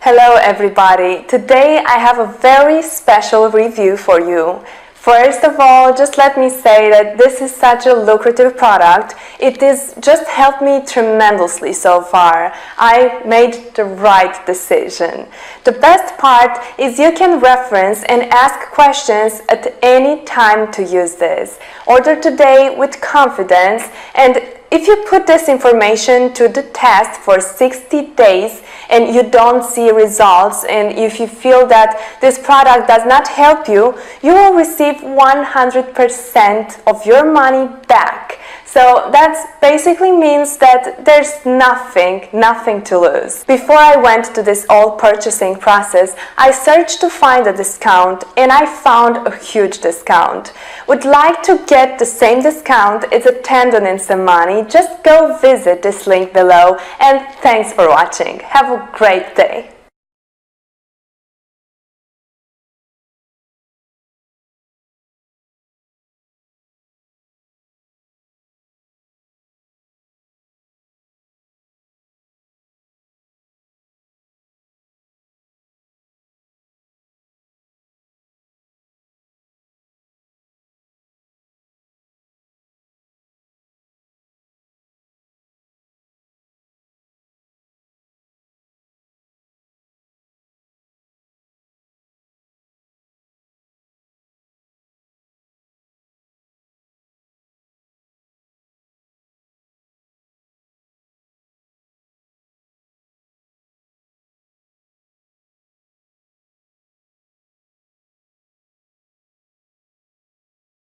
Hello everybody! Today I have a very special review for you. First of all, just let me say that this is such a lucrative product. It has just helped me tremendously so far. I made the right decision. The best part is you can reference and ask questions at any time to use this. Order today with confidence, and if you put this information to the test for 60 days and you don't see results, and if you feel that this product does not help you, you will receive 100% of your money back. So that basically means that there's nothing to lose. Before I went to this whole purchasing process, I searched to find a discount and I found a huge discount. Would like to get the same discount? It's a tendon and some money. Just go visit this link below, and thanks for watching. Have a great day.